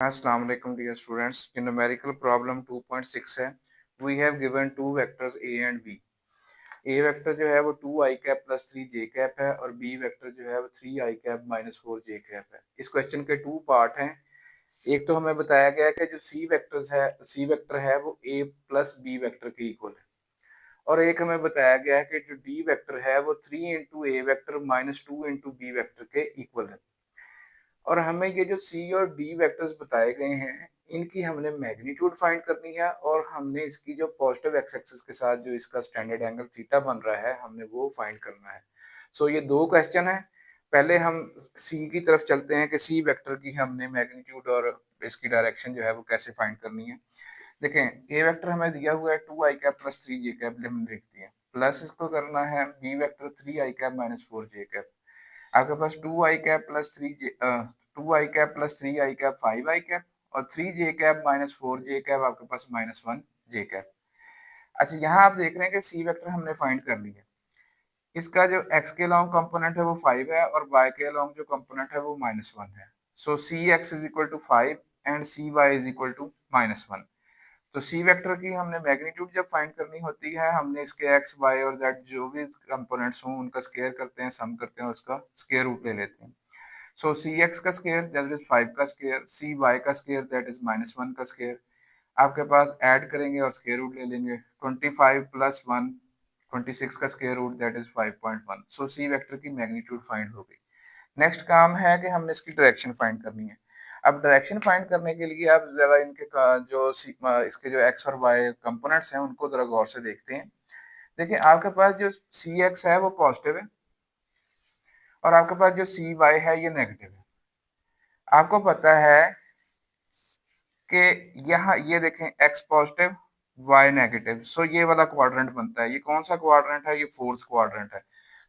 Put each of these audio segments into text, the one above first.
Assalamu alaikum dear students. In numerical problem 2.6 है. We have given two vectors a and b. A vector जो है वो 2 i cap plus 3 j cap है और b vector जो है वो 3 i cap minus 4 j cap है. इस क्वेश्चन के टू पार्ट हैं. एक तो हमें बताया गया है कि जो c वेक्टर है वो a प्लस b वेक्टर के इक्वल है और एक हमें बताया गया है कि जो d वेक्टर है वो 3 into A vector minus 2 into B vector के इक्वल है. और हमें ये जो सी और डी वेक्टर्स बताए गए हैं इनकी हमने मैग्नीट्यूड फाइंड करनी है और हमने इसकी जो पॉजिटिव एक्स एक्सिस के साथ जो इसका स्टैंडर्ड एंगल थीटा बन रहा है हमने वो फाइंड करना है. सो ये दो क्वेश्चन है. पहले हम सी की तरफ चलते हैं कि सी वेक्टर की हमने मैग्नीट्यूड और इसकी डायरेक्शन जो है वो कैसे फाइंड करनी है. देखें ए वेक्टर हमें दिया हुआ है 2 I cap plus 3 J cap हम लिखते हैं प्लस इसको करना है B vector 3 I cap minus 4 J cap. आपके पास 2 I cap plus 3 I cap 5 I cap और 3 j cap minus 4 j cap आपके पास -1 j कैप. अच्छा यहाँ आप देख रहे हैं कि सी वेक्टर हमने फाइंड कर लिया. इसका जो x के लॉन्ग कंपोनेंट है वो 5 है और y के लॉन्ग जो कंपोनेंट है वो -1 है. So C X is equal to 5 and C Y is equal to -1. तो सी वेक्टर की हमने मैग्नीट्यूड जब फाइंड करनी होती है हमने इसके एक्स वाई और जेड जो भी कंपोनेंट्स हों उनका स्क्वायर करते हैं, सम करते हैं, उसका स्क्वायर रूट ले लेते हैं. सो सी एक्स का स्क्वायर दैट इज 5 का स्क्वायर, सी वाई का स्क्वायर दैट इज -1 का स्क्वायर. आपके पास ऐड करेंगे और स्क्वायर रूट ले लेंगे. 25 प्लस 1 26 का square root that is 5.1. So C vector की मैग्नीट्यूड फाइंड हो गई. नेक्स्ट काम है कि हमने इसकी डायरेक्शन फाइंड करनी है. अब डायरेक्शन फाइंड करने के लिए आप जरा इसके जो एक्स और वाई कंपोनेंट्स हैं उनको जरा गौर से देखते हैं. देखिए आपके पास जो सी एक्स है वो पॉजिटिव है और आपके पास जो सी वाई है ये नेगेटिव है. आपको पता है कि यहाँ ये देखें x पॉजिटिव y नेगेटिव. सो ये वाला क्वाड्रेंट बनता है. ये कौन सा क्वाड्रेंट है? ये फोर्थ क्वाड्रेंट है.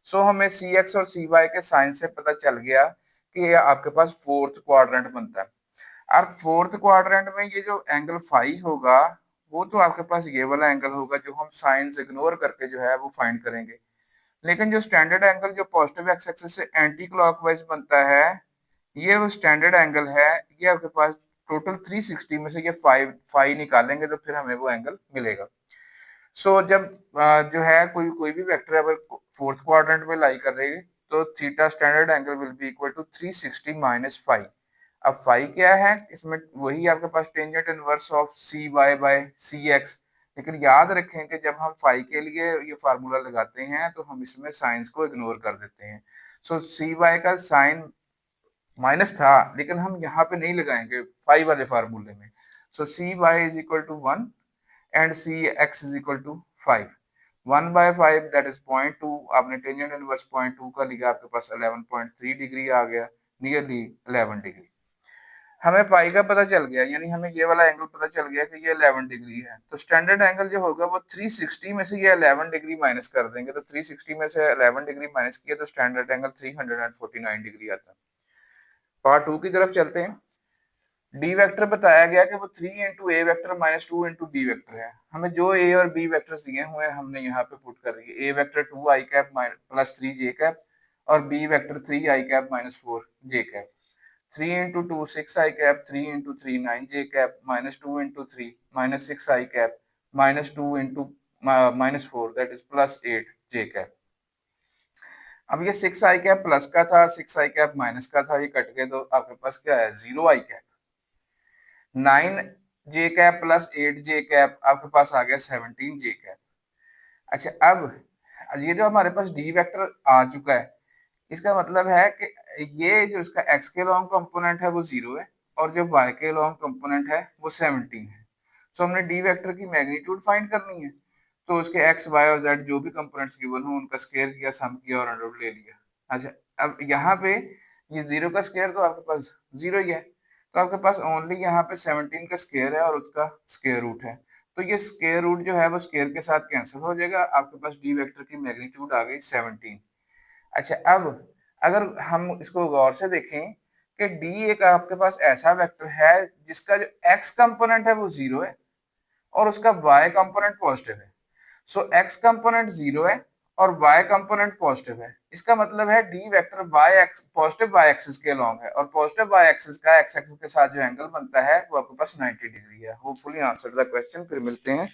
सो हमें सी एक्स और सी वाई के साइन से पता चल गया कि ये आपके पास फोर्थ क्वाड्रेंट बनता है. और फोर्थ क्वाड्रेंट में ये जो एंगल फाई होगा वो तो आपके पास ये वाला एंगल होगा जो हम साइंस इग्नोर करके जो है वो फाइंड करेंगे. लेकिन जो स्टैंडर्ड एंगल जो पॉजिटिव एक्स एक्सिस से एंटी क्लॉकवाइज बनता है ये वो स्टैंडर्ड एंगल है. ये आपके पास टोटल 360 में से ये 5 निकालेंगे तो फिर हमें वो एंगल मिलेगा. जब जो है कोई कोई भी वेक्टर अगर फोर्थ क्वाड्रेंट में लाई कर रही है तो theta standard angle will be equal to 360 minus 5. अब 5 क्या है? इसमें वही आपके पास tangent inverse of C Y by C X. लेकिन याद रखें कि जब हम 5 के लिए ये फार्मूला लगाते हैं तो हम इसमें साइंस को इग्नोर कर देते हैं. सी वाई का साइन माइनस था लेकिन हम यहाँ पे नहीं लगाएंगे 5 वाले फार्मूले में. C Y is equal to 1 and C X is equal to 5. 1/5 that is 0.2. आपने टेंजेंट इनवर्स 0.2 का लिखा, आपके पास 11.3 डिग्री आ गया, नियरली 11 डिग्री. हमें फाई का पता चल गया यानी हमें ये वाला एंगल पता चल गया कि ये 11 डिग्री है. तो स्टैंडर्ड एंगल जो होगा वो 360 में से ये 11 डिग्री माइनस कर देंगे. तो 360 में से 11 डिग्री माइनस किया तो स्टैंडर्ड एंगल 349 डिग्री आता है. पार्ट 2 की तरफ चलते हैं. डी वेक्टर बताया गया कि वो 3 into A vector minus 2 into B vector है. हमें जो ए और बी वेक्टर्स दिए हुए हैं हमने यहाँ पे पुट कर दिए. A vector 2 I cap plus 3 J cap और B vector 3 I cap minus 4 J cap. 3 into 2 6 I cap, 3 into 3 9 J cap, -2 into 3 -6 I cap, -2 into -4 that is plus 8 J cap. अब ये 6 आई कैप प्लस का था, 6 I cap minus का था, ये cut के तो आपके पास क्या है 0 आई cap. 9 J cap plus 8 J cap आपके पास आ गया 17 जे कैप. अच्छा अब ये जो हमारे पास डी वेक्टर आ चुका है इसका मतलब है कि ये जो इसका एक्स के लॉन्ग कंपोनेंट है वो 0 है और जो वाई के लॉन्ग कंपोनेंट है वो 17 है. हमने डी वेक्टर की मैग्नीट्यूड फाइंड करनी है तो उसके एक्स वाई और जेड जो भी कंपोनेंट्स गिवन हो उनका स्क्वायर किया, सम किया और अंडर रूट ले लिया. अच्छा अब यहाँ पे ये 0 का स्क्वायर तो आपके पास 0 ही है तो आपके पास ओनली यहाँ पे 17 का स्क्वायर है और उसका स्क्वायर रूट है. तो ये स्क्वायर रूट जो है वो स्क्वायर के साथ कैंसिल हो जाएगा. आपके पास डी वेक्टर की मैग्नीट्यूड आ गई 17. अच्छा अब अगर हम इसको गौर से देखें कि डी एक आपके पास ऐसा वेक्टर है जिसका जो एक्स कंपोनेंट है वो 0 है और उसका y कंपोनेंट पॉजिटिव है. एक्स कंपोनेंट 0 है और y कंपोनेंट पॉजिटिव है। इसका मतलब है D vector positive y axis के अलोंग है और पॉजिटिव y एक्सिस का x एक्सिस के साथ जो एंगल बनता है वो आपके पास 90 डिग्री है। Hopefully answer the question. फिर मिलते हैं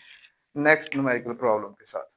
नेक्स्ट न्यूमेरिकल प्रॉब्लम के साथ।